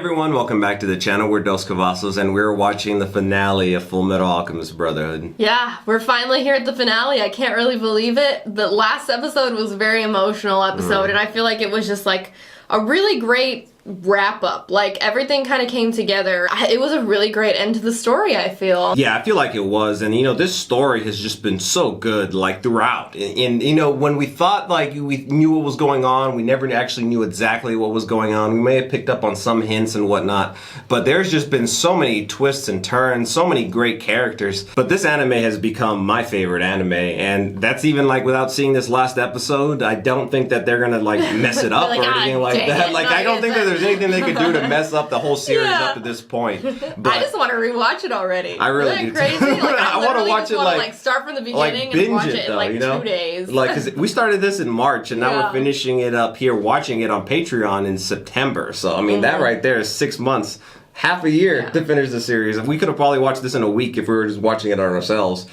everyone, welcome back to the channel. We're Dos Cavazos and we're watching the finale of Fullmetal Alchemist Brotherhood. Yeah, we're finally here at the finale. I can't really believe it. The last episode was a very emotional episode and I feel like it was just like a really great wrap up. Like everything kind of came together. It was a really great end to the story, I feel. Yeah, I feel like it was. And you know, this story has just been so good like throughout. And you know, when we thought like we knew what was going on, we never actually knew exactly what was going on. We may have picked up on some hints and whatnot, but there's just been so many twists and turns, so many great characters. But this anime has become my favorite anime, and that's even like without seeing this last episode. I don't think that they're gonna like mess it up Like, or anything like that. Like I don't think that there's anything they could do to mess up the whole series up to this point. But I just want to rewatch it already. I really Isn't do that crazy? Like, I want to watch it like start from the beginning and watch it in like 2 days. Like, cause we started this in March and now we're finishing it up here, watching it on Patreon in September. So I mean, that right there is 6 months, half a year to finish the series. We could have probably watched this in a week if we were just watching it on ourselves.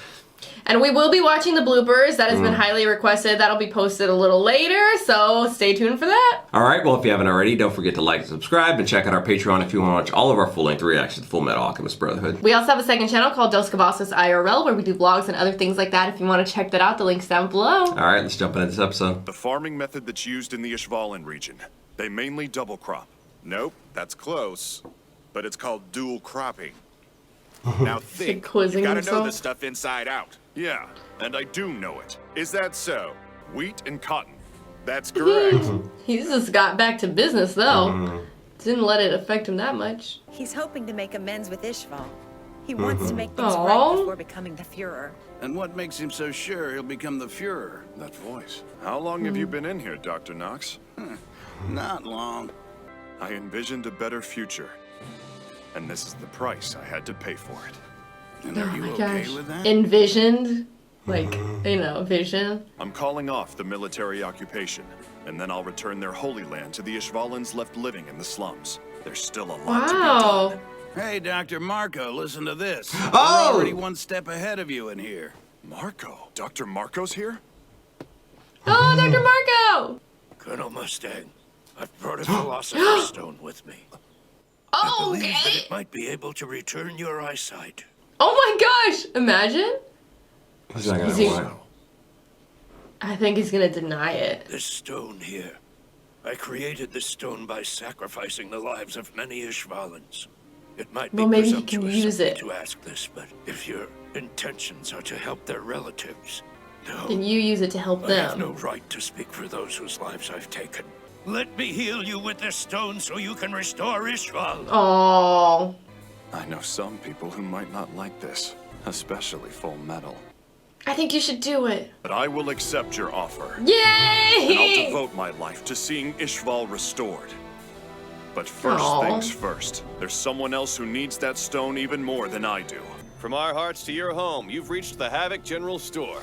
And we will be watching the bloopers. That has been highly requested. That'll be posted a little later, so stay tuned for that. Alright, well if you haven't already, don't forget to like and subscribe and check out our Patreon if you want to watch all of our full-length reactions to Fullmetal Alchemist Brotherhood. We also have a second channel called Dos Cavazos IRL where we do vlogs and other things like that. If you want to check that out, the link's down below. Alright, let's jump into this episode. The farming method that's used in the Ishvalan region. They mainly double crop. Nope, that's close. But it's called dual cropping. Now think, you gotta know this stuff inside out. Yeah, and I do know it. Is that so? Wheat and cotton. That's correct. He's just got back to business though. Didn't let it affect him that much. He's hoping to make amends with Ishval. He wants to make things right before becoming the Führer. And what makes him so sure he'll become the Führer? That voice. How long have you been in here, Dr. Knox? Not long. I envisioned a better future. And this is the price I had to pay for it. And are you okay with that? Envisioned? Like, you know, vision. I'm calling off the military occupation, and then I'll return their holy land to the Ishvalans left living in the slums. There's still a lot to be done. Hey, Dr. Marco, listen to this. Oh! We're already one step ahead of you in here. Marco? Dr. Marco's here? Oh, Dr. Marco! Colonel Mustang, I've brought a Philosopher's Stone with me. I believe that it might be able to return your eyesight. Oh my gosh! Imagine. He's not gonna lie. I think he's gonna deny it. This stone here. I created this stone by sacrificing the lives of many Ishvalans. It might be maybe he can presumptuous use of me it. to ask this, but if your intentions are to help their relatives, no. Can you use it to help I have them? no right to speak for those whose lives I've taken. Let me heal you with this stone so you can restore Ishval. Oh. I know some people who might not like this, especially Full Metal. I think you should do it. But I will accept your offer. Yay! And I'll devote my life to seeing Ishval restored. But first things first, there's someone else who needs that stone even more than I do. From our hearts to your home, you've reached the Havoc General Store.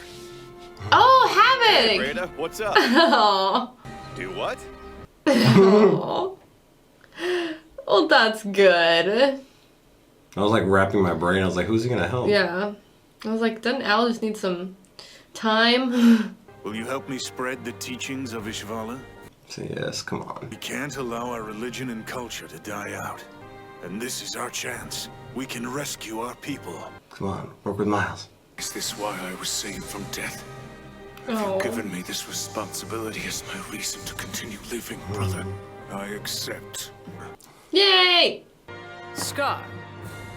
Oh, Havoc! Hey, Rada, what's up? Oh. Do what? Oh. Well, that's good. I was like wrapping my brain. I was like, who's he gonna help? Yeah. I was like, doesn't Al just need some time? Will you help me spread the teachings of Ishvala? So yes, come on. We can't allow our religion and culture to die out. And this is our chance. We can rescue our people. Come on, work with Miles. Is this why I was saved from death? Have you given me this responsibility as my reason to continue living, brother? I accept. Yay! Scar,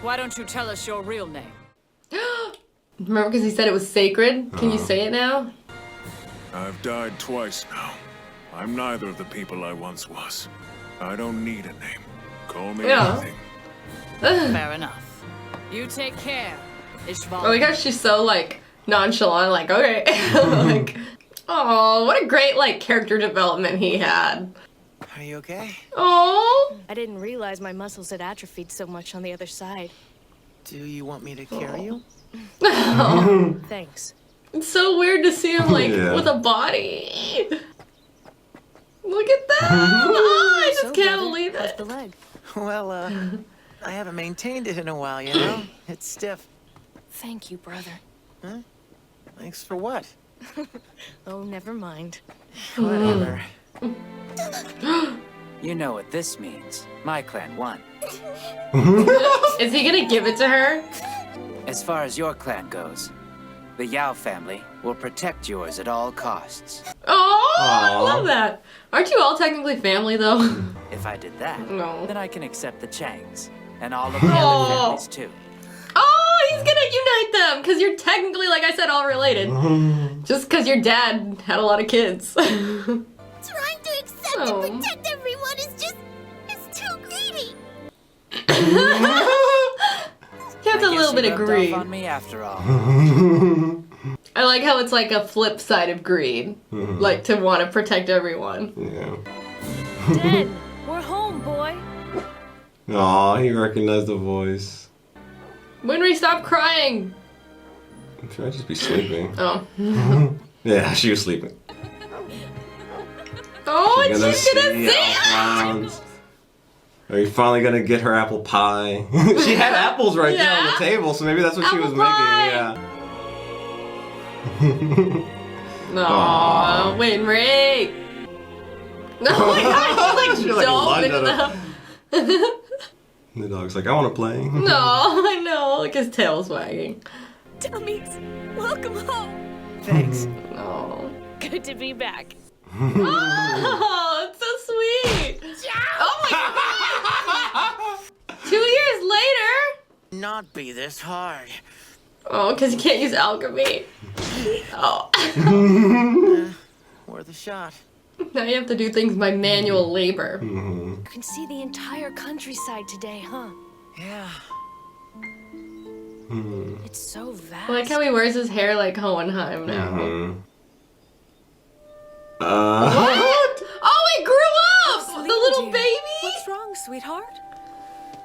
why don't you tell us your real name? Remember because he said it was sacred? Can you say it now? I've died twice now. I'm neither of the people I once was. I don't need a name. Call me anything. Fair enough. You take care, Ishval. I like how she's so like nonchalant, like, okay. Like, oh, what a great like character development he had. Are you okay? Oh. I didn't realize my muscles had atrophied so much on the other side. Do you want me to carry you? Oh. Thanks. It's so weird to see him like with a body. Look at that! Oh, I just can't believe it. The leg. Well, I haven't maintained it in a while, you know? It's stiff. Thank you, brother. Huh? Thanks for what? Oh, never mind. Whatever. You know what this means. My clan won. Is he gonna give it to her? As far as your clan goes, the Yao family will protect yours at all costs. Oh, I love that. Aren't you all technically family, though? If I did that, then I can accept the Changs and all of the Oh. other families too. Oh, he's gonna unite them because you're technically, like I said, all related. Just because your dad had a lot of kids. Trying to accept and protect everyone is just, it's too greedy. You have a little bit of greed. On me after all. I like how it's like a flip side of greed, like to want to protect everyone. Yeah. Den, we're home, boy. Aw, he recognized the voice. Winry, stop crying. Should I just be sleeping? Oh. Yeah, she was sleeping. Oh, and she's gonna see see clowns. Are you finally gonna get her apple pie? She had apples right there on the table, so maybe that's what she was making. Yeah. No, Winry. No, my God, she's like, dove into the... The dog's like, I want to play. No, I know. Like his tail's wagging. Dummies, welcome home. Thanks. Oh. Good to be back. Oh, it's so sweet. Oh my God. 2 years later. Not be this hard. Oh, because you can't use alchemy. Oh. Worth a shot. Now you have to do things by manual labor. You can see the entire countryside today, huh? Yeah. It's so vast. I like how he wears his hair like Hohenheim now. What? Oh, he grew up! The little dear. baby! What's wrong, sweetheart?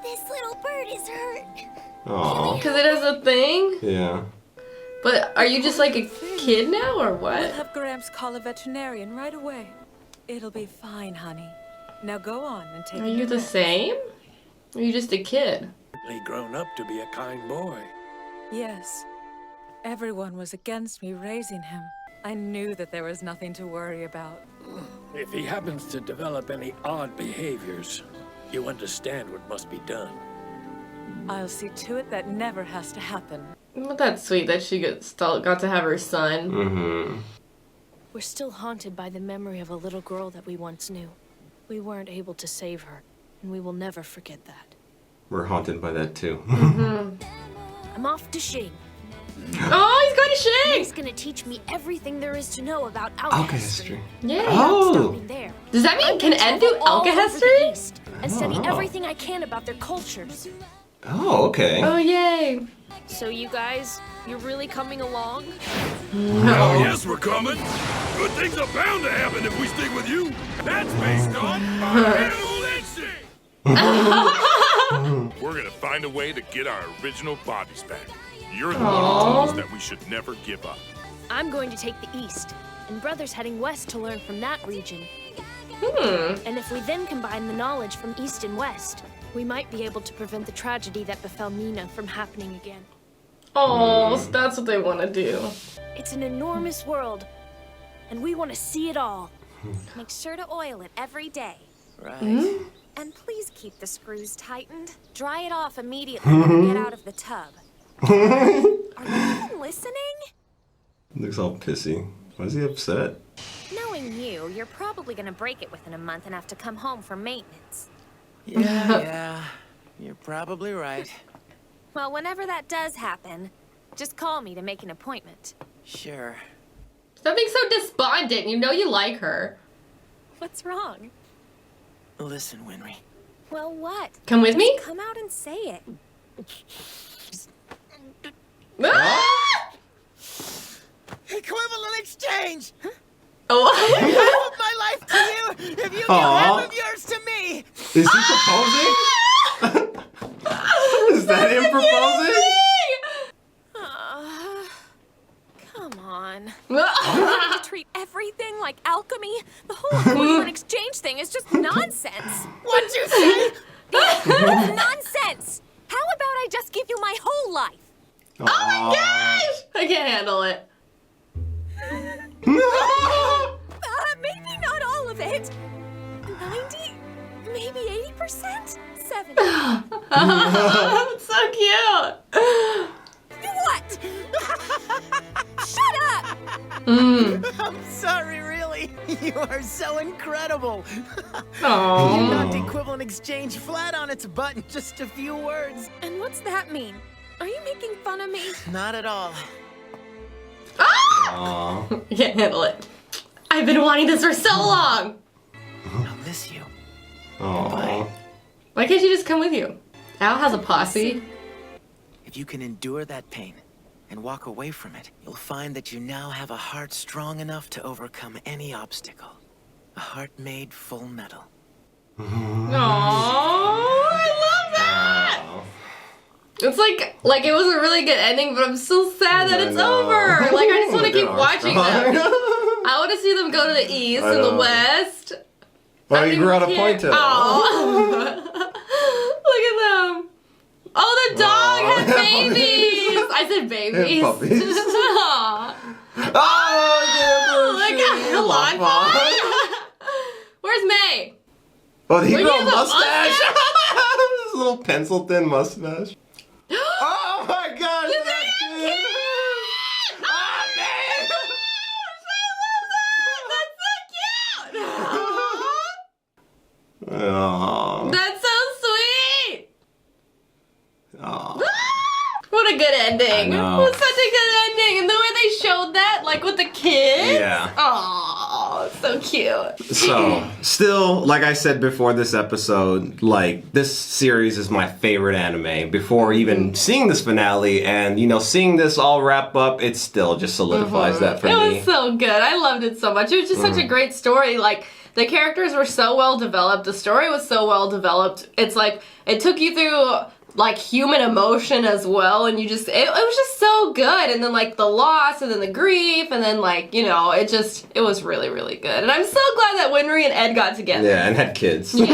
This little bird is hurt. Aw. Because it has a thing? Yeah. But are you just like a kid now, or We'll what? have Gramps call a veterinarian right away. It'll be fine, honey. Now go on and take Are you the same? Or are you just a kid? He grown up to be a kind boy. Yes. Everyone was against me raising him. I knew that there was nothing to worry about. If he happens to develop any odd behaviors, you understand what must be done. I'll see to it that never has to happen. But that's sweet that she got to have her son. Mm-hmm. We're still haunted by the memory of a little girl that we once knew. We weren't able to save her, and we will never forget that. We're haunted by that too. I'm off to Shing. Oh, he's going to Shing! He's gonna teach me everything there is to know about Alchemy. Yeah. Oh. There. Does that mean can Ed do all over the alchemy? East and study everything I can about their cultures. Oh, okay. Oh, yay. So you guys, you're really coming along? Oh, yes, we're coming. Good things are bound to happen if we stick with you. That's based on our animal instinct. We're gonna find a way to get our original bodies back. You're the one who told us that we should never give up. I'm going to take the East, and Brother's heading west to learn from that region. And if we then combine the knowledge from East and West, we might be able to prevent the tragedy that befell Nina from happening again. Oh, so that's what they want to do. It's an enormous world, and we want to see it all. Make sure to oil it every day. Right. And please keep the screws tightened. Dry it off immediately when you get out of the tub. Are you even listening? Looks all pissy. Why is he upset? Knowing you, you're probably gonna break it within a month and have to come home for maintenance. Yeah. You're probably right. Well, whenever that does happen, just call me to make an appointment. Sure. Stop being so despondent. You know you like her. What's wrong? Listen, Winry. Well, what? Come with me? Come out and say it. Ah! Equivalent exchange! Huh? Oh. Half of my life to you if you give half of yours to me! Is he proposing? Is that him proposing? Come on. You have to treat everything like alchemy. The whole equivalent exchange thing is just nonsense. What'd you say? It's nonsense. How about I just give you my whole life? Oh my gosh! I can't handle it. Maybe not all of it. 90? 50%? 70. That's so cute. What? Shut up! I'm sorry, really. You are so incredible. You knocked equivalent exchange flat on its butt in just a few words. And what's that mean? Are you making fun of me? Not at all. You can't handle it. I've been wanting this for so long. I'll miss you. Aww. Why can't you just come with you? Al has a posse. If you can endure that pain and walk away from it, you'll find that you now have a heart strong enough to overcome any obstacle. A heart made full metal. Aww, I love that. It's like it was a really good ending, but I'm so sad that it's over. Like, I just want to keep watching them. I want to see them go to the east and the west. Oh, you grew out a pointail. Oh. Look at them. Oh, the dog had babies. I said babies. Puppies. Look at Lon. Where's May? Oh, he grew a mustache. This little pencil thin mustache. Oh my gosh! Is that cute? Oh man! I love that. That's so cute. Aww. That's so sweet. Aww. What a good ending. I know. It was such a good ending. And the way they showed that, like with the kids. Yeah. Oh, so cute. So, still, like I said before this episode, like, this series is my favorite anime. Before even seeing this finale and, you know, seeing this all wrap up, it still just solidifies that for me. It was so good. I loved it so much. It was just such a great story. Like, the characters were so well developed. The story was so well developed. It's like, it took you through like human emotion as well, and you just it was just so good. And then like the loss and then the grief and then like, you know, it was really, really good. And I'm so glad that Winry and Ed got together. Yeah, and had kids. Yeah,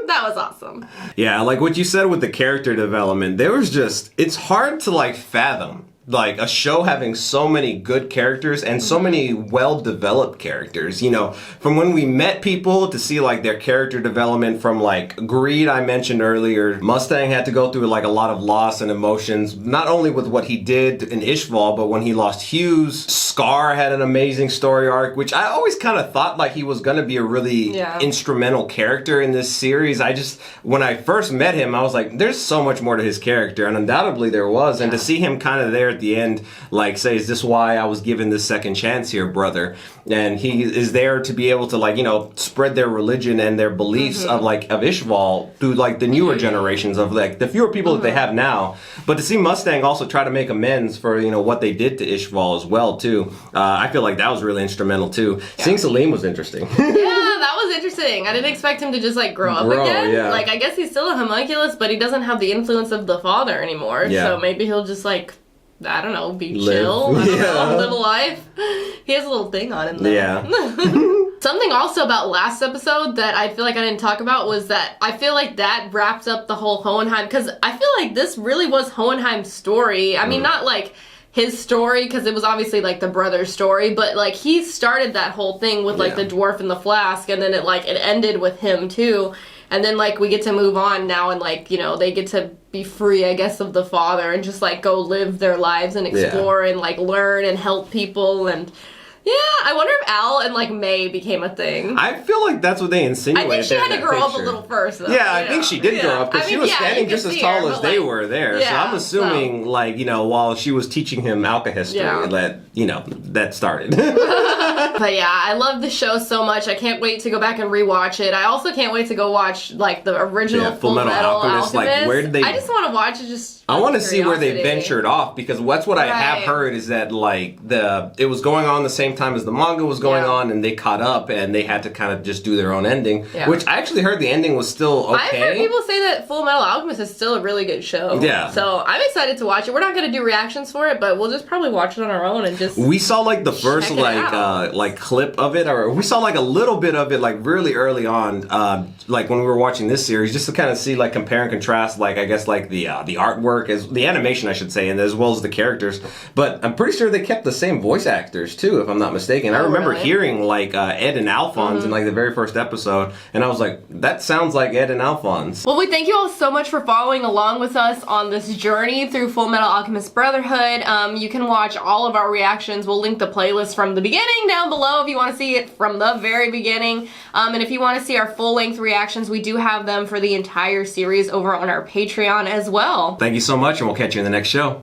that was awesome. Yeah, like what you said with the character development, there was just, it's hard to like fathom like a show having so many good characters and so many well-developed characters, you know, from when we met people to see like their character development from like Greed, I mentioned earlier. Mustang had to go through like a lot of loss and emotions, not only with what he did in Ishval, but when he lost Hughes. Scar had an amazing story arc, which I always kind of thought like he was going to be a really instrumental character in this series. When I first met him, I was like, there's so much more to his character, and undoubtedly there was. And to see him kind of there at the end, like say, is this why I was given this second chance here, brother? And he is there to be able to like, you know, spread their religion and their beliefs of Ishval through like the newer generations of like the fewer people that they have now. But to see Mustang also try to make amends for, you know, what they did to Ishval as well too. I feel like that was really instrumental too. Seeing Salim was interesting. Yeah, that was interesting. I didn't expect him to just like grow up again. Yeah. Like I guess he's still a homunculus, but he doesn't have the influence of the father anymore. Yeah. So maybe he'll just like, I don't know, be chill. I don't know, live a life. He has a little thing on him though. Yeah. Something also about last episode that I feel like I didn't talk about was that I feel like that wraps up the whole Hohenheim, because I feel like this really was Hohenheim's story. I mean, not like his story, because it was obviously like the brother's story, but like he started that whole thing with like the dwarf and the flask, and then it ended with him too. And then like we get to move on now, and like, you know, they get to be free, I guess, of the father and just like go live their lives and explore and like learn and help people. And yeah, I wonder if Al and like May became a thing. I feel like that's what they insinuated. I think she had to grow up a little first, though. Yeah, I think she did grow up, because she was standing just as tall as they were there. So I'm assuming, like, you know, while she was teaching him alchemy, that, you know, that started. But yeah, I love the show so much. I can't wait to go back and rewatch it. I also can't wait to go watch like the original Fullmetal Alchemist. Like, where did they? I just want to watch it. Just I want to see where they ventured off, because that's what I have heard is that like it was going on the same time as the manga was going on, and they caught up and they had to kind of just do their own ending. Yeah. Which I actually heard the ending was still okay. I've heard people say that Fullmetal Alchemist is still a really good show. Yeah. So I'm excited to watch it. We're not going to do reactions for it, but we'll just probably watch it on our own and just. We saw like the first like like clip of it, or we saw like a little bit of it like really early on, like when we were watching this series, just to kind of see like compare and contrast, like I guess like the artwork, as the animation I should say, and as well as the characters. But I'm pretty sure they kept the same voice actors too, if I'm not mistaken. I remember hearing like Ed and Alphonse in like the very first episode, and I was like, that sounds like Ed and Alphonse. Well, we thank you all so much for following along with us on this journey through Fullmetal Alchemist Brotherhood. You can watch all of our reactions. We'll link the playlist from the beginning down below if you want to see it from the very beginning. And if you want to see our full-length reactions, we do have them for the entire series over on our Patreon as well. Thank you so much, and we'll catch you in the next show.